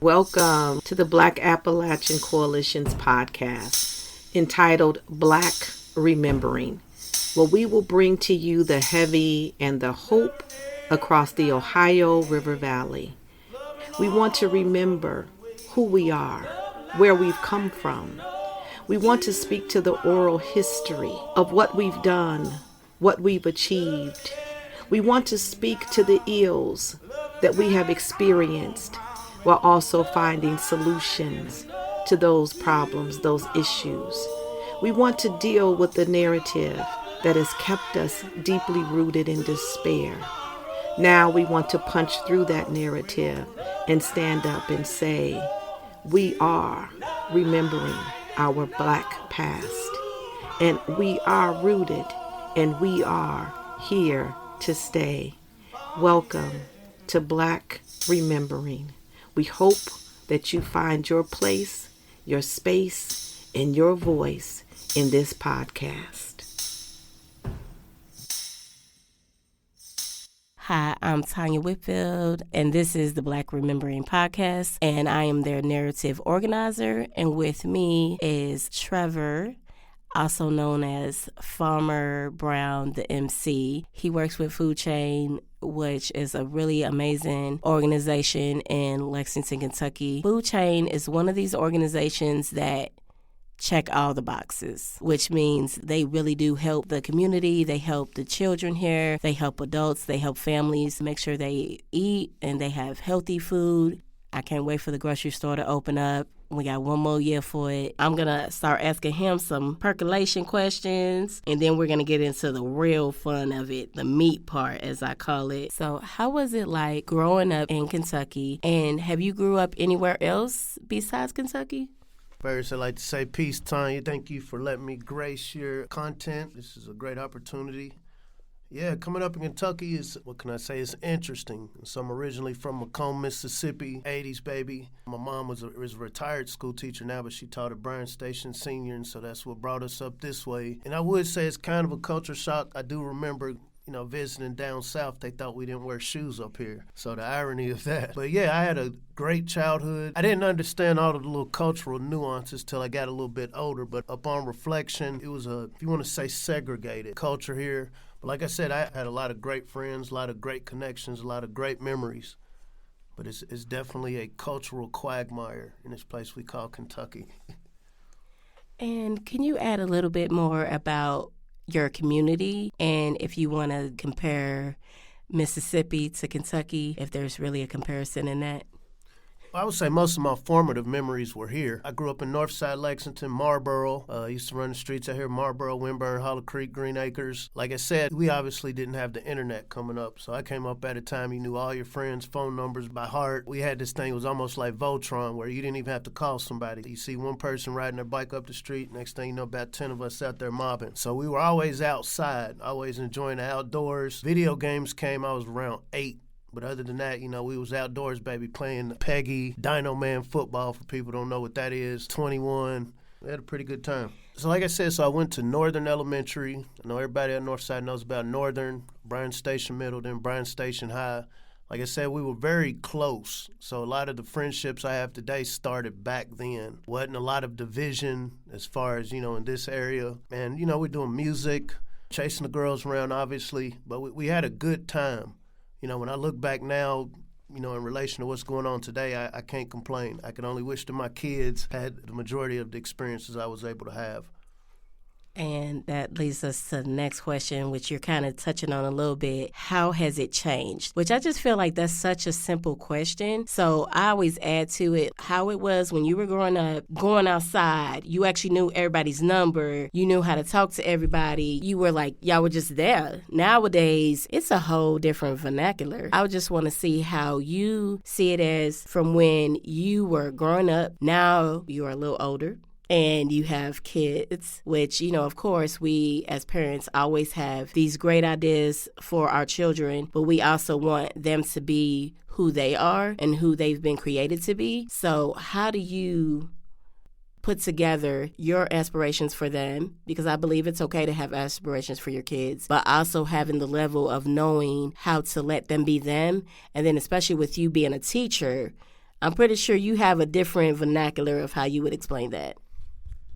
Welcome to the Black Appalachian Coalition's podcast entitled Black Remembering, where we will bring to you the heavy and the hope across the Ohio River Valley. We want to remember who we are, where we've come from. We want to speak to the oral history of what we've done, what we've achieved. We want to speak to the ills that we have experienced while also finding solutions to those problems, those issues. We want to deal with the narrative that has kept us deeply rooted in despair. Now we want to punch through that narrative and stand up and say, we are remembering our Black past, and we are rooted, and we are here to stay. Welcome to Black Remembering. We hope that you find your place, your space, and your voice in this podcast. Hi, I'm Tanya Whitfield, and this is the Black Remembering Podcast, and I am their narrative organizer, and with me is Trevor, also known as Farmer Brown, the MC. He works with Food Chain, which is a really amazing organization in Lexington, Kentucky. Food Chain is one of these organizations that check all the boxes, which means they really do help the community. They help the children here. They help adults. They help families make sure they eat and they have healthy food. I can't wait for the grocery store to open up. We got one more year for it. I'm going to start asking him some percolation questions, and then we're going to get into the real fun of it, the meat part, as I call it. So how was it like growing up in Kentucky, and have you grew up anywhere else besides Kentucky? First, I'd like to say peace, Tanya. Thank you for letting me grace your content. This is a great opportunity. Yeah, coming up in Kentucky is, it's interesting. So I'm originally from Macomb, Mississippi, 80s baby. My mom was a retired school teacher now, but she taught at Bryan Station Senior, and so that's what brought us up this way. And I would say it's kind of a culture shock. I do remember visiting down south, they thought we didn't wear shoes up here. So the irony of that. But yeah, I had a great childhood. I didn't understand all of the little cultural nuances till I got a little bit older, but upon reflection, it was if you want to say, segregated culture here. But like I said, I had a lot of great friends, a lot of great connections, a lot of great memories. But it's definitely a cultural quagmire in this place we call Kentucky. And can you add a little bit more about your community, and if you want to compare Mississippi to Kentucky, if there's really a comparison in that? I would say most of my formative memories were here. I grew up in Northside Lexington, Marlboro. I used to run the streets out here, Marlboro, Winburn, Hollow Creek, Green Acres. Like I said, we obviously didn't have the internet coming up, so I came up at a time you knew all your friends' phone numbers by heart. We had this thing, it was almost like Voltron, where you didn't even have to call somebody. You see one person riding their bike up the street, next thing you know, about 10 of us out there mobbing. So we were always outside, always enjoying the outdoors. Video games came, I was around 8. But other than that, we was outdoors, baby, playing Peggy, Dino Man football, for people who don't know what that is, 21. We had a pretty good time. So like I said, I went to Northern Elementary. I know everybody at Northside knows about Northern, Bryan Station Middle, then Bryan Station High. Like I said, we were very close. So a lot of the friendships I have today started back then. Wasn't a lot of division as far as, in this area. And, we're doing music, chasing the girls around, obviously. But we had a good time. When I look back now, in relation to what's going on today, I can't complain. I can only wish that my kids had the majority of the experiences I was able to have. And that leads us to the next question, which you're kind of touching on a little bit. How has it changed? Which I just feel like that's such a simple question. So I always add to it how it was when you were growing up, going outside. You actually knew everybody's number. You knew how to talk to everybody. You were like, y'all were just there. Nowadays, it's a whole different vernacular. I would just want to see how you see it as from when you were growing up. Now you are a little older. And you have kids, which, of course, we as parents always have these great ideas for our children, but we also want them to be who they are and who they've been created to be. So how do you put together your aspirations for them, because I believe it's okay to have aspirations for your kids, but also having the level of knowing how to let them be them. And then especially with you being a teacher, I'm pretty sure you have a different vernacular of how you would explain that.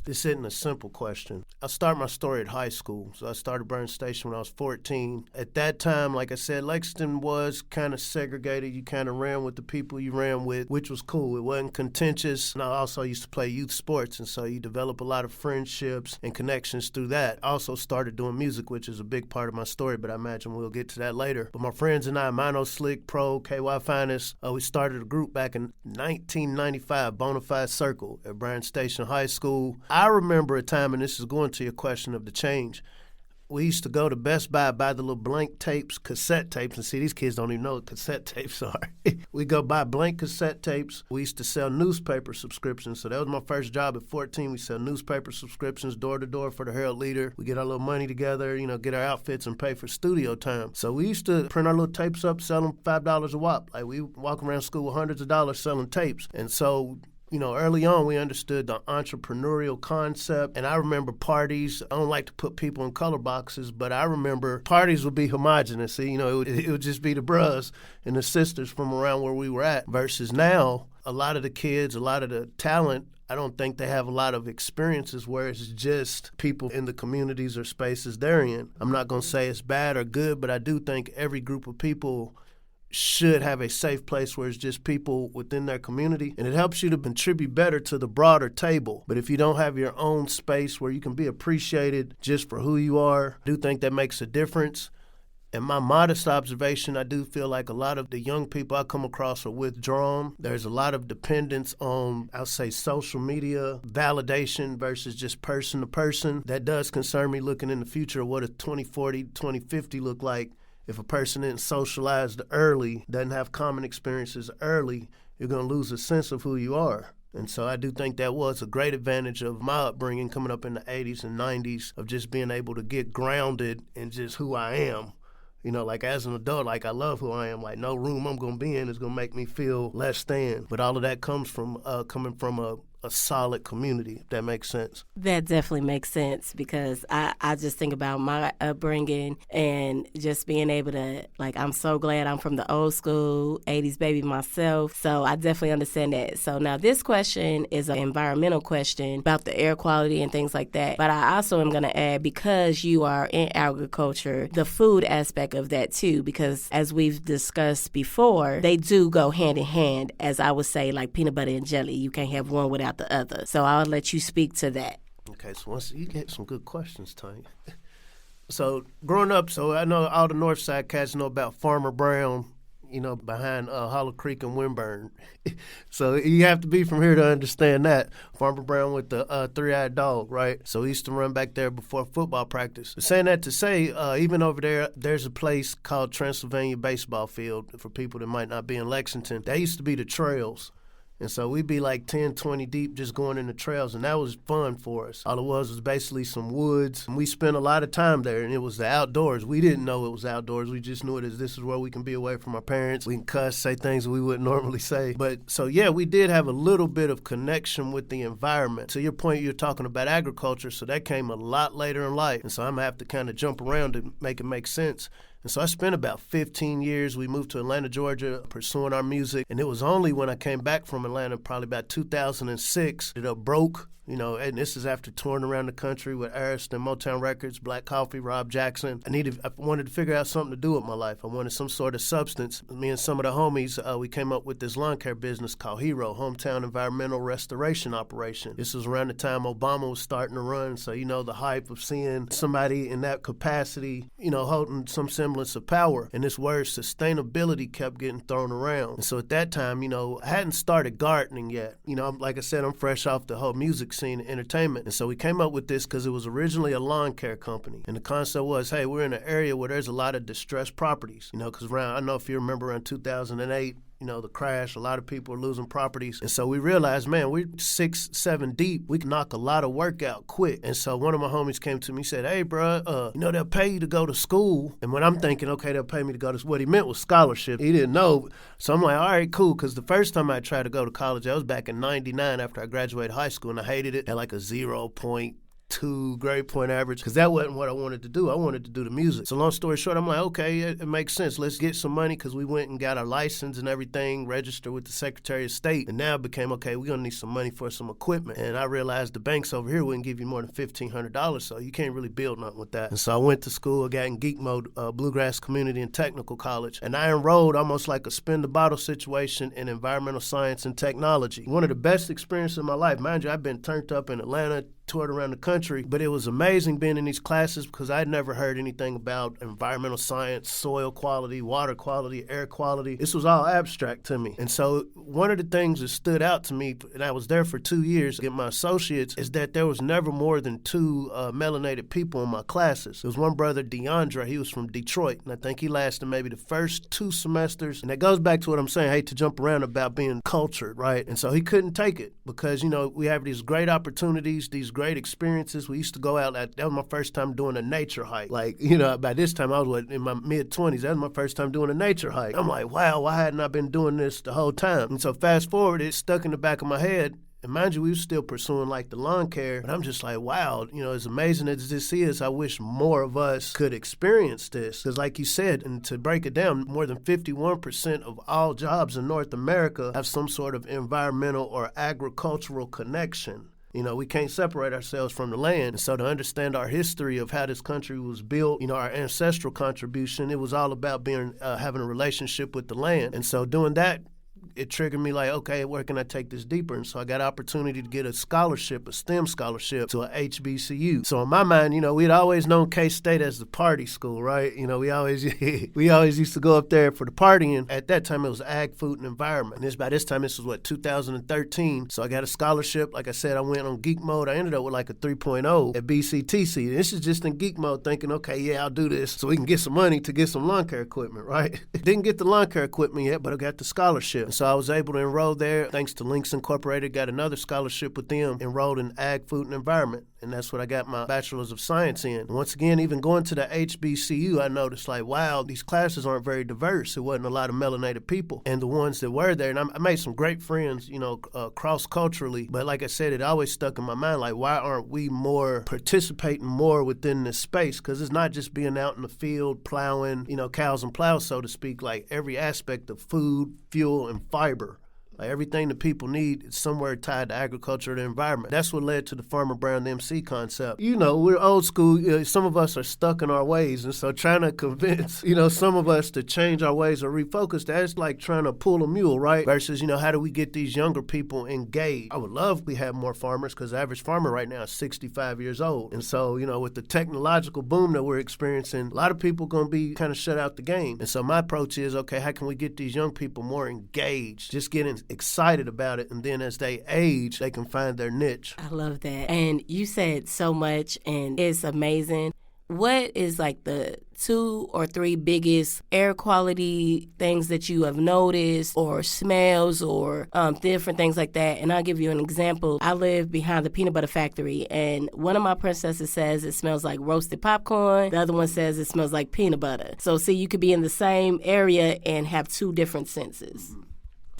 This isn't a simple question. I'll start my story at high school. So I started Burn Station when I was 14. At that time, like I said, Lexington was kind of segregated. You kind of ran with the people you ran with, which was cool. It wasn't contentious. And I also used to play youth sports, and so you develop a lot of friendships and connections through that. I also started doing music, which is a big part of my story, but I imagine we'll get to that later. But my friends and I, Mino Slick, Pro, KY Finest, we started a group back in 1995, Bonafide Circle at Burn Station High School. I remember a time, and this is going to your question of the change, we used to go to Best Buy, buy the little blank tapes, cassette tapes, and see, these kids don't even know what cassette tapes are. We go buy blank cassette tapes. We used to sell newspaper subscriptions, so that was my first job at 14. We sell newspaper subscriptions door to door for the Herald Leader. We get our little money together, get our outfits and pay for studio time. So we used to print our little tapes up, sell them $5 a whop. Like, we walk around school with hundreds of dollars selling tapes. And so early on, we understood the entrepreneurial concept, and I remember parties. I don't like to put people in color boxes, but I remember parties would be homogenous. It would just be the bros and the sisters from around where we were at, versus now, a lot of the kids, a lot of the talent, I don't think they have a lot of experiences where it's just people in the communities or spaces they're in. I'm not going to say it's bad or good, but I do think every group of people should have a safe place where it's just people within their community, and it helps you to contribute better to the broader table. But if you don't have your own space where you can be appreciated just for who you are, I do think that makes a difference. In my modest observation, I do feel like a lot of the young people I come across are withdrawn. There's a lot of dependence on, I'll say, social media validation versus just person to person. That does concern me looking in the future. What does 2040, 2050 look like? If a person isn't socialized early, doesn't have common experiences early, you're going to lose a sense of who you are. And so I do think that was a great advantage of my upbringing coming up in the 80s and 90s, of just being able to get grounded in just who I am. Like as an adult, like I love who I am. Like no room I'm going to be in is going to make me feel less than. But all of that comes from coming from a solid community, if that makes sense. That definitely makes sense, because I just think about my upbringing and just being able to, I'm so glad I'm from the old school, 80s baby myself. So I definitely understand that. So now this question is an environmental question about the air quality and things like that. But I also am going to add, because you are in agriculture, the food aspect of that too, because as we've discussed before, they do go hand in hand, as I would say, like peanut butter and jelly. You can't have one without the other. So I'll let you speak to that. Okay, so once you get some good questions, Tanya. So growing up, I know all the North Side cats know about Farmer Brown, behind Hollow Creek and Wimburn. So you have to be from here to understand that. Farmer Brown with the three-eyed dog, right? So he used to run back there before football practice. Saying that to say, even over there, there's a place called Transylvania Baseball Field for people that might not be in Lexington. That used to be the trails. And so we'd be like 10, 20 deep just going in the trails, and that was fun for us. All it was basically some woods, and we spent a lot of time there, and it was the outdoors. We didn't know it was outdoors. We just knew it as this is where we can be away from our parents. We can cuss, say things we wouldn't normally say. But so, yeah, we did have a little bit of connection with the environment. To your point, you're talking about agriculture, so that came a lot later in life. And so I'm going to have to kind of jump around to make it make sense. And so I spent about 15 years. We moved to Atlanta, Georgia, pursuing our music. And it was only when I came back from Atlanta, probably about 2006, that I broke. And this is after touring around the country with Arist and Motown Records, Black Coffee, Rob Jackson. I wanted to figure out something to do with my life. I wanted some sort of substance. Me and some of the homies, we came up with this lawn care business called Hero, Hometown Environmental Restoration Operation. This was around the time Obama was starting to run, so the hype of seeing somebody in that capacity, holding some semblance of power. And this word sustainability kept getting thrown around. And so at that time, I hadn't started gardening yet. Like I said, I'm fresh off the whole music scene and entertainment. And so we came up with this because it was originally a lawn care company. And the concept was, hey, we're in an area where there's a lot of distressed properties. Because I know if you remember around 2008, the crash, a lot of people are losing properties. And so we realized, man, we're 6, 7 deep. We can knock a lot of work out quick. And so one of my homies came to me and said, hey, bro, they'll pay you to go to school. And when I'm thinking, okay, they'll pay me to go to school, what he meant was scholarship. He didn't know. So I'm like, all right, cool. Because the first time I tried to go to college, I was back in 99 after I graduated high school, and I hated it. Had like a 0.8 2 grade point average, because that wasn't what I wanted to do. I wanted to do the music. So long story short, I'm like, okay, it makes sense. Let's get some money, because we went and got our license and everything, registered with the Secretary of State. And now it became, okay, we're going to need some money for some equipment. And I realized the banks over here wouldn't give you more than $1,500, so you can't really build nothing with that. And so I went to school. I got in geek mode, Bluegrass Community and Technical College. And I enrolled almost like a spin the bottle situation in environmental science and technology. One of the best experiences of my life. Mind you, I've been turned up in Atlanta, toured around the country, but it was amazing being in these classes because I'd never heard anything about environmental science, soil quality, water quality, air quality. This was all abstract to me. And so one of the things that stood out to me, and I was there for 2 years to get my associates, is that there was never more than 2 melanated people in my classes. There was one brother, DeAndre, he was from Detroit, and I think he lasted maybe the first 2 semesters. And that goes back to what I'm saying, I hate to jump around about being cultured, right? And so he couldn't take it because, we have these great opportunities, these great experiences. We used to go out, that was my first time doing a nature hike. Like, by this time I was in my mid-20s, that was my first time doing a nature hike. I'm like, wow, why hadn't I been doing this the whole time? And so fast forward, it stuck in the back of my head. And mind you, we were still pursuing like the lawn care. But I'm just like, wow, as amazing as this is, I wish more of us could experience this. Because like you said, and to break it down, more than 51% of all jobs in North America have some sort of environmental or agricultural connection. We can't separate ourselves from the land. And so to understand our history of how this country was built, our ancestral contribution, it was all about having a relationship with the land. And so doing that, it triggered me like, okay, where can I take this deeper? And so I got an opportunity to get a scholarship, a STEM scholarship to a HBCU. So in my mind, we'd always known K-State as the party school, right? We always used to go up there for the partying. At that time, it was ag, food, and environment. And by this time, this was 2013. So I got a scholarship. Like I said, I went on geek mode. I ended up with like a 3.0 at BCTC. This is just in geek mode thinking, okay, yeah, I'll do this so we can get some money to get some lawn care equipment, right? Didn't get the lawn care equipment yet, but I got the scholarship. And so I was able to enroll there. Thanks to Links Incorporated, got another scholarship with them, enrolled in Ag, Food, and Environment. And that's what I got my Bachelor's of Science in. And once again, even going to the HBCU, I noticed like, wow, these classes aren't very diverse. It wasn't a lot of melanated people. And the ones that were there, and I made some great friends, cross-culturally. But like I said, it always stuck in my mind, like, why aren't we participating more within this space? Because it's not just being out in the field, plowing, cows and plows, so to speak, like every aspect of food, fuel, and fiber. Like everything that people need is somewhere tied to agriculture and the environment. That's what led to the Farmer Brown MC concept. We're old school. Some of us are stuck in our ways. And so trying to convince, some of us to change our ways or refocus, that's like trying to pull a mule, right? Versus, how do we get these younger people engaged? I would love if we had more farmers because the average farmer right now is 65 years old. And so, with the technological boom that we're experiencing, a lot of people going to be kind of shut out the game. And so my approach is, okay, how can we get these young people more engaged? Just getting excited about it, and then as they age, they can find their niche. I love that. And you said so much, and it's amazing. What is like the 2 or 3 biggest air quality things that you have noticed, or smells, or different things like that? And I'll give you an example. I live behind the peanut butter factory, and one of my princesses says it smells like roasted popcorn. The other one says it smells like peanut butter. So see, you could be in the same area and have 2 different senses.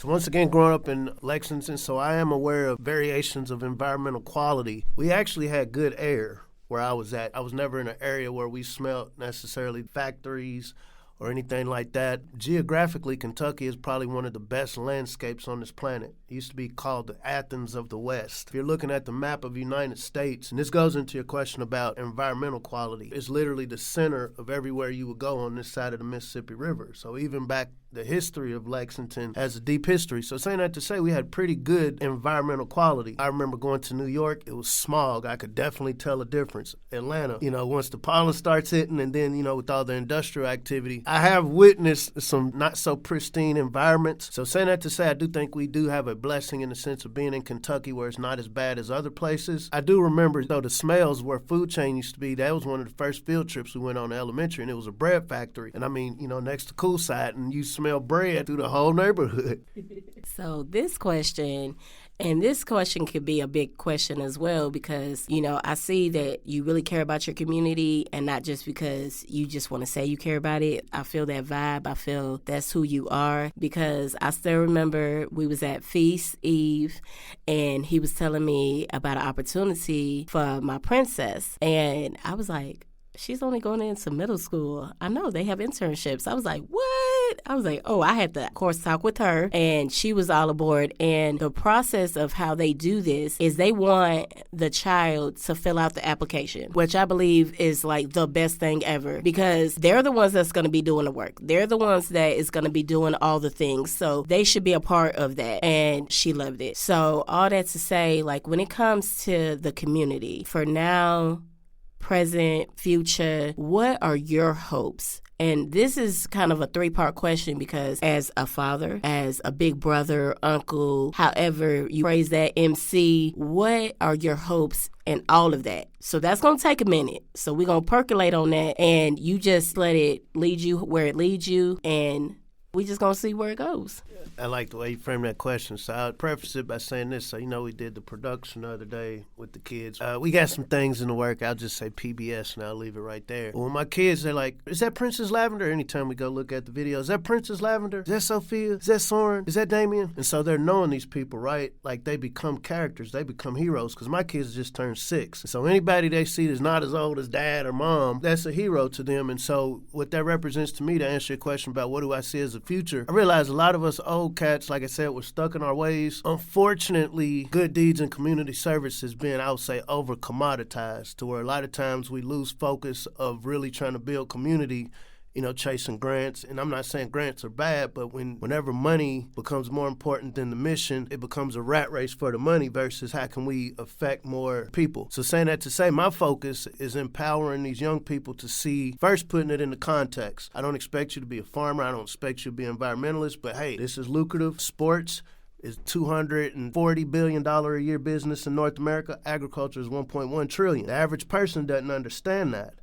So once again, growing up in Lexington, so I am aware of variations of environmental quality. We actually had good air where I was at. I was never in an area where we smelled necessarily factories or anything like that. Geographically, Kentucky is probably one of the best landscapes on this planet. It used to be called the Athens of the West. If you're looking at the map of the United States, and this goes into your question about environmental quality, it's literally the center of everywhere you would go on this side of the Mississippi River. So even back, the history of Lexington has a deep history. So saying that to say we had pretty good environmental quality. I remember going to New York, it was smog. I could definitely tell a difference. Atlanta, once the pollen starts hitting and then, with all the industrial activity, I have witnessed some not so pristine environments. So saying that to say I do think we do have a blessing in the sense of being in Kentucky where it's not as bad as other places. I do remember, though, the smells where food chain used to be. That was one of the first field trips we went on to elementary, and it was a bread factory. And I mean, next to Cool Side, and you smell bread through the whole neighborhood. So this question And this question could be a big question as well because, I see that you really care about your community and not just because you just want to say you care about it. I feel that vibe. I feel that's who you are because I still remember we was at Feast Eve and he was telling me about an opportunity for my princess. And I was like, she's only going into middle school. I know they have internships. I was like, what? I was like, I had to, of course, talk with her, and she was all aboard. And the process of how they do this is they want the child to fill out the application, which I believe is like the best thing ever because they're the ones that's going to be doing the work. They're the ones that is going to be doing all the things. So they should be a part of that. And she loved it. So all that to say, like when it comes to the community, for now, present, future, what are your hopes? And this is kind of a 3-part question because as a father, as a big brother, uncle, however you phrase that, MC, what are your hopes and all of that? So that's going to take a minute. So we're going to percolate on that and you just let it lead you where it leads you and we just going to see where it goes. I like the way you framed that question. So I'll preface it by saying this. So, we did the production the other day with the kids. We got some things in the work. I'll just say PBS and I'll leave it right there. But when my kids, they're like, is that Princess Lavender? Anytime we go look at the video, is that Princess Lavender? Is that Sophia? Is that Soren? Is that Damien? And so they're knowing these people, right? Like they become characters. They become heroes because my kids just turned 6. So anybody they see that's not as old as dad or mom, that's a hero to them. And so what that represents to me, to answer your question about what do I see as the future, I realize a lot of us old cats, like I said, we're stuck in our ways. Unfortunately, good deeds and community service has been, I would say, over commoditized to where a lot of times we lose focus of really trying to build community, chasing grants. And I'm not saying grants are bad, but whenever money becomes more important than the mission, it becomes a rat race for the money versus how can we affect more people. So saying that to say, my focus is empowering these young people to see, first putting it into context. I don't expect you to be a farmer. I don't expect you to be an environmentalist, but hey, this is lucrative. Sports is $240 billion a year business in North America. Agriculture is $1.1 trillion. The average person doesn't understand that.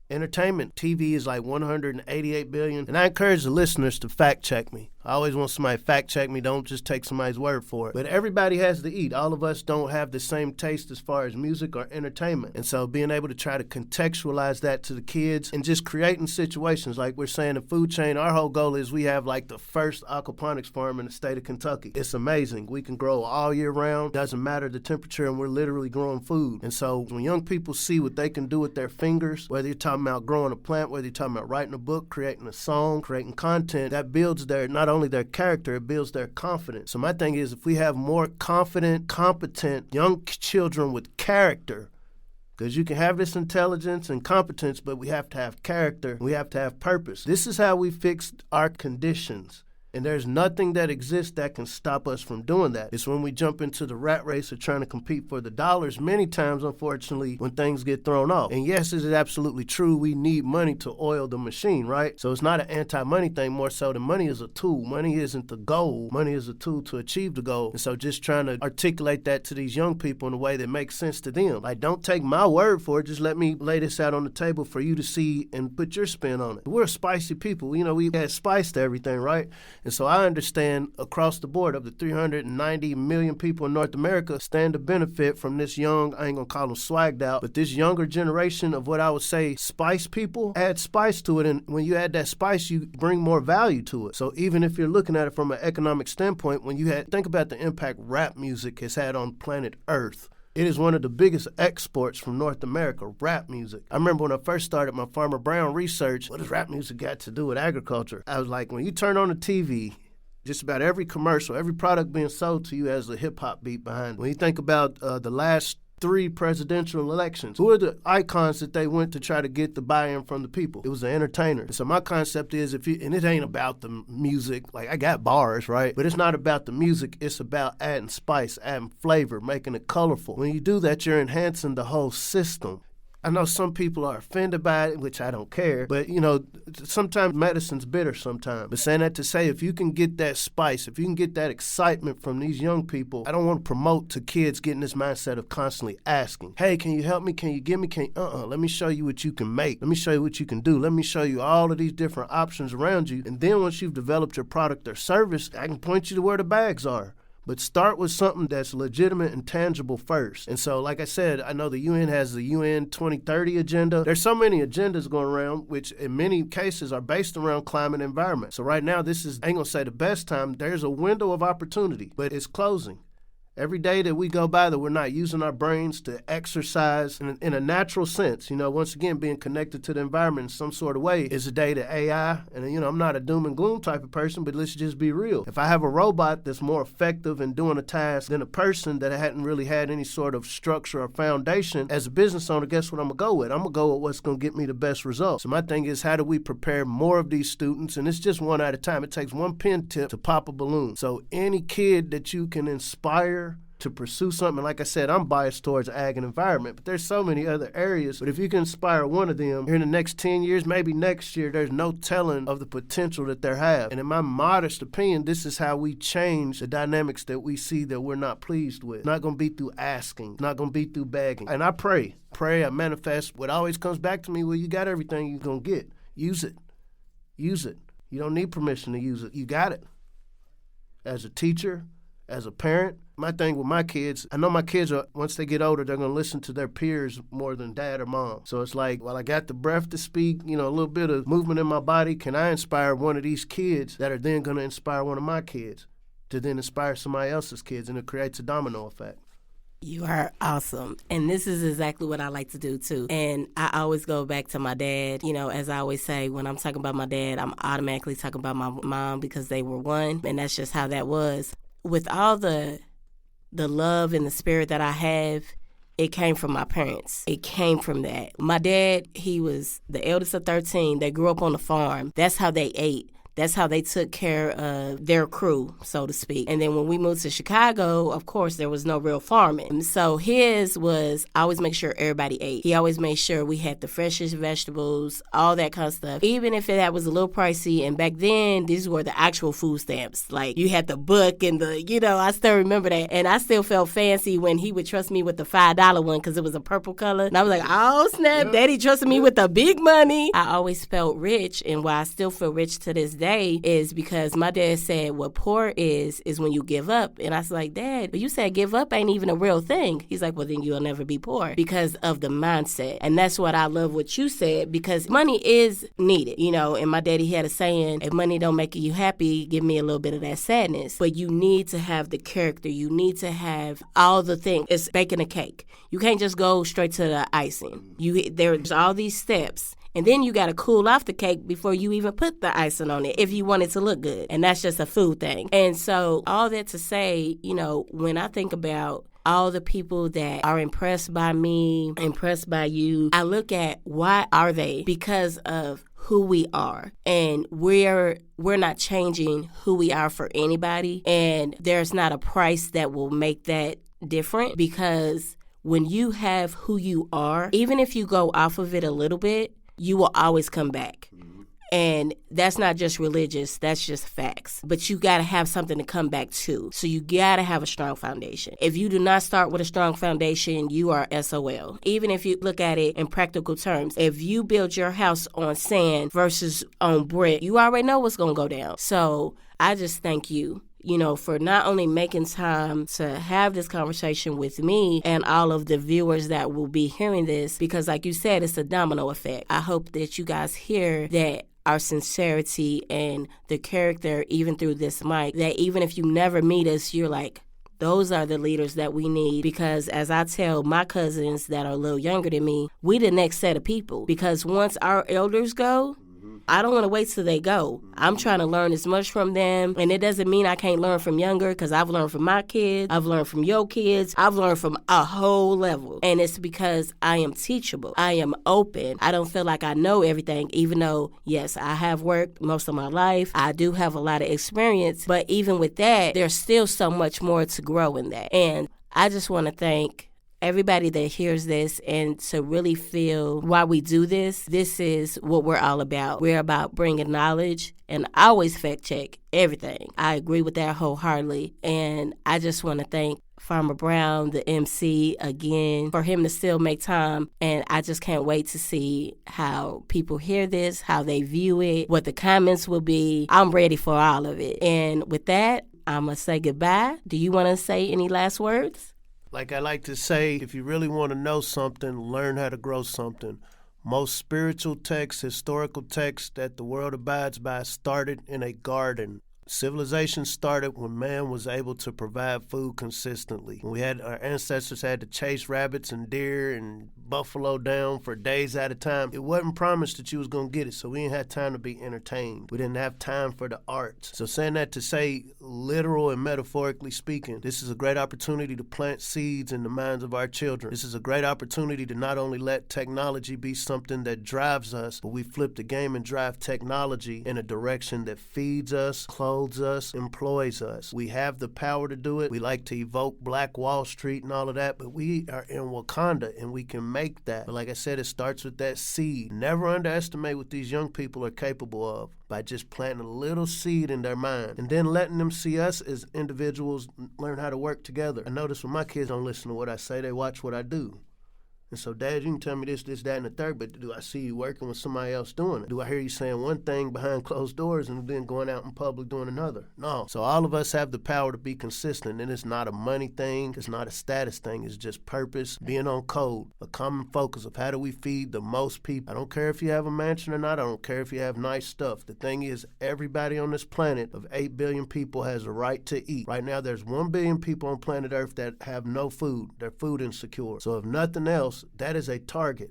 Entertainment, TV is like $188 billion. And I encourage the listeners to fact check me. I always want somebody to fact check me. Don't just take somebody's word for it. But everybody has to eat. All of us don't have the same taste as far as music or entertainment. And so being able to try to contextualize that to the kids and just creating situations like we're saying the food chain, our whole goal is we have like the first aquaponics farm in the state of Kentucky. It's amazing. We can grow all year round. Doesn't matter the temperature, and we're literally growing food. And so when young people see what they can do with their fingers, whether you're talking about growing a plant, whether you're talking about writing a book, creating a song, creating content, that builds their not only their character, it builds their confidence. So my thing is, if we have more confident, competent young children with character, because you can have this intelligence and competence, but we have to have character, we have to have purpose. This is how we fix our conditions. And there's nothing that exists that can stop us from doing that. It's when we jump into the rat race of trying to compete for the dollars, many times, unfortunately, when things get thrown off. And yes, it is absolutely true. We need money to oil the machine, right? So it's not an anti-money thing, more so than money is a tool. Money isn't the goal. Money is a tool to achieve the goal. And so just trying to articulate that to these young people in a way that makes sense to them. Like, don't take my word for it. Just let me lay this out on the table for you to see and put your spin on it. We're a spicy people. We add spice to everything, right? And so I understand across the board of the 390 million people in North America stand to benefit from this young, I ain't gonna call them swagged out, but this younger generation of what I would say spice people, add spice to it. And when you add that spice, you bring more value to it. So even if you're looking at it from an economic standpoint, when you think about the impact rap music has had on planet Earth, it is one of the biggest exports from North America, rap music. I remember when I first started my Farmer Brown research, what does rap music got to do with agriculture? I was like, when you turn on the TV, just about every commercial, every product being sold to you has a hip-hop beat behind it. When you think about the last 3 presidential elections, who are the icons that they went to try to get the buy-in from the people? It was the entertainer. And so my concept is, and it ain't about the music, like I got bars, right? But it's not about the music, it's about adding spice, adding flavor, making it colorful. When you do that, you're enhancing the whole system. I know some people are offended by it, which I don't care, but sometimes medicine's bitter sometimes. But saying that to say, if you can get that spice, if you can get that excitement from these young people, I don't want to promote to kids getting this mindset of constantly asking, hey, can you help me? Can you give me? Let me show you what you can make. Let me show you what you can do. Let me show you all of these different options around you. And then once you've developed your product or service, I can point you to where the bags are. But start with something that's legitimate and tangible first. And so, like I said, I know the UN has the UN 2030 agenda. There's so many agendas going around, which in many cases are based around climate and environment. So right now, this is, I ain't gonna say the best time. There's a window of opportunity, but it's closing. Every day that we go by that we're not using our brains to exercise in a natural sense, once again, being connected to the environment in some sort of way is a day that AI, and I'm not a doom and gloom type of person, but let's just be real. If I have a robot that's more effective in doing a task than a person that hadn't really had any sort of structure or foundation, as a business owner, guess what I'm going to go with? I'm going to go with what's going to get me the best results. So my thing is, how do we prepare more of these students? And it's just one at a time. It takes one pen tip to pop a balloon. So any kid that you can inspire to pursue something, like I said, I'm biased towards ag and environment, but there's so many other areas. But if you can inspire one of them here in the next 10 years, maybe next year, there's no telling of the potential that they have. And in my modest opinion, this is how we change the dynamics that we see that we're not pleased with. It's not going to be through asking. It's not going to be through begging. And I pray, I manifest. What always comes back to me, well, you got everything you're going to get. Use it. Use it. You don't need permission to use it. You got it. As a teacher, as a parent, my thing with my kids, I know my kids are, once they get older, they're going to listen to their peers more than dad or mom. So it's like, while I got the breath to speak, a little bit of movement in my body, can I inspire one of these kids that are then going to inspire one of my kids to then inspire somebody else's kids, and it creates a domino effect. You are awesome. And this is exactly what I like to do, too. And I always go back to my dad. As I always say, when I'm talking about my dad, I'm automatically talking about my mom because they were one. And that's just how that was. With all the love and the spirit that I have, it came from my parents. It came from that. My dad, he was the eldest of 13. They grew up on the farm. That's how they ate. That's how they took care of their crew, so to speak. And then when we moved to Chicago, of course, there was no real farming. So his was, I always make sure everybody ate. He always made sure we had the freshest vegetables, all that kind of stuff. Even if that was a little pricey. And back then, these were the actual food stamps. Like, you had the book and I still remember that. And I still felt fancy when he would trust me with the $5 one because it was a purple color. And I was like, oh, snap, Daddy trusted me with the big money. I always felt rich. And why I still feel rich to this day is because my dad said what poor is when you give up. And I was like, Dad, but you said give up ain't even a real thing. He's like, well, then you'll never be poor because of the mindset. And that's what I love what you said, because money is needed, and my daddy had a saying, if money don't make you happy, give me a little bit of that sadness. But you need to have the character. You need to have all the things. It's baking a cake. You can't just go straight to the icing. There's all these steps. And then you got to cool off the cake before you even put the icing on it if you want it to look good. And that's just a food thing. And so all that to say, when I think about all the people that are impressed by me, impressed by you, I look at why are they? Because of who we are. And we're not changing who we are for anybody. And there's not a price that will make that different, because when you have who you are, even if you go off of it a little bit, you will always come back. And that's not just religious, that's just facts. But you got to have something to come back to. So you got to have a strong foundation. If you do not start with a strong foundation, you are SOL. Even if you look at it in practical terms, if you build your house on sand versus on brick, you already know what's going to go down. So I just thank you, for not only making time to have this conversation with me and all of the viewers that will be hearing this, because like you said, it's a domino effect. I hope that you guys hear that our sincerity and the character, even through this mic, that even if you never meet us, you're like, those are the leaders that we need. Because as I tell my cousins that are a little younger than me, we the next set of people. Because once our elders go, I don't want to wait till they go. I'm trying to learn as much from them. And it doesn't mean I can't learn from younger, because I've learned from my kids. I've learned from your kids. I've learned from a whole level. And it's because I am teachable. I am open. I don't feel like I know everything, even though, yes, I have worked most of my life. I do have a lot of experience. But even with that, there's still so much more to grow in that. And I just want to thank everybody that hears this, and to really feel why we do this. This is what we're all about. We're about bringing knowledge, and I always fact check everything. I agree with that wholeheartedly. And I just want to thank Farmer Brown, the MC, again, for him to still make time. And I just can't wait to see how people hear this, how they view it, what the comments will be. I'm ready for all of it. And with that, I'm going to say goodbye. Do you want to say any last words? Like I like to say, if you really want to know something, learn how to grow something. Most spiritual texts, historical texts that the world abides by started in a garden. Civilization started when man was able to provide food consistently. When our ancestors had to chase rabbits and deer and buffalo down for days at a time. It wasn't promised that you was going to get it, so we didn't have time to be entertained. We didn't have time for the arts. So saying that to say, literal and metaphorically speaking, this is a great opportunity to plant seeds in the minds of our children. This is a great opportunity to not only let technology be something that drives us, but we flip the game and drive technology in a direction that feeds us, clothes us, employs us. We have the power to do it. We like to evoke Black Wall Street and all of that, but we are in Wakanda and we can make that. But like I said, it starts with that seed. Never underestimate what these young people are capable of by just planting a little seed in their mind and then letting them see us as individuals learn how to work together. I notice when my kids don't listen to what I say, they watch what I do. And so, Dad, you can tell me this, that, and the third, but do I see you working with somebody else doing it? Do I hear you saying one thing behind closed doors and then going out in public doing another? No. So all of us have the power to be consistent, and it's not a money thing. It's not a status thing. It's just purpose, being on code, a common focus of how do we feed the most people. I don't care if you have a mansion or not. I don't care if you have nice stuff. The thing is, everybody on this planet of 8 billion people has a right to eat. Right now, there's 1 billion people on planet Earth that have no food. They're food insecure. So if nothing else, that is a target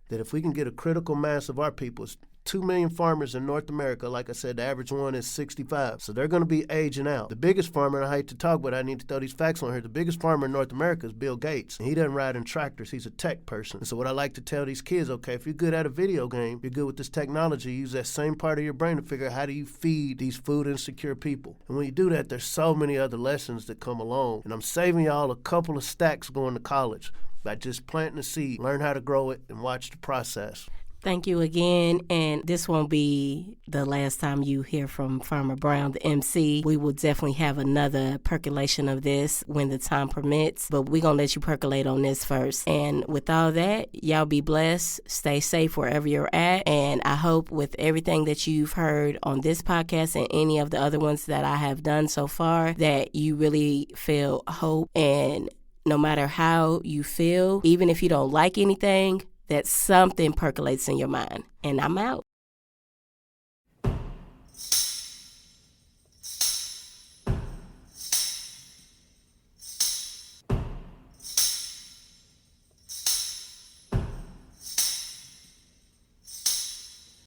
that if we can get a critical mass of our people, 2 million farmers in North America, like I said, the average one is 65. So they're going to be aging out. The biggest farmer, and I hate to talk, but I need to throw these facts on here, the biggest farmer in North America is Bill Gates. And he doesn't ride in tractors. He's a tech person. And so what I like to tell these kids, okay, if you're good at a video game, you're good with this technology, use that same part of your brain to figure out how do you feed these food insecure people. And when you do that, there's so many other lessons that come along. And I'm saving y'all a couple of stacks going to college by just planting a seed, learn how to grow it, and watch the process. Thank you again, and this won't be the last time you hear from Farmer Brown, the MC. We will definitely have another percolation of this when the time permits, but we're going to let you percolate on this first. And with all that, y'all be blessed, stay safe wherever you're at, and I hope with everything that you've heard on this podcast and any of the other ones that I have done so far, that you really feel hope, and no matter how you feel, even if you don't like anything, that something percolates in your mind. And I'm out.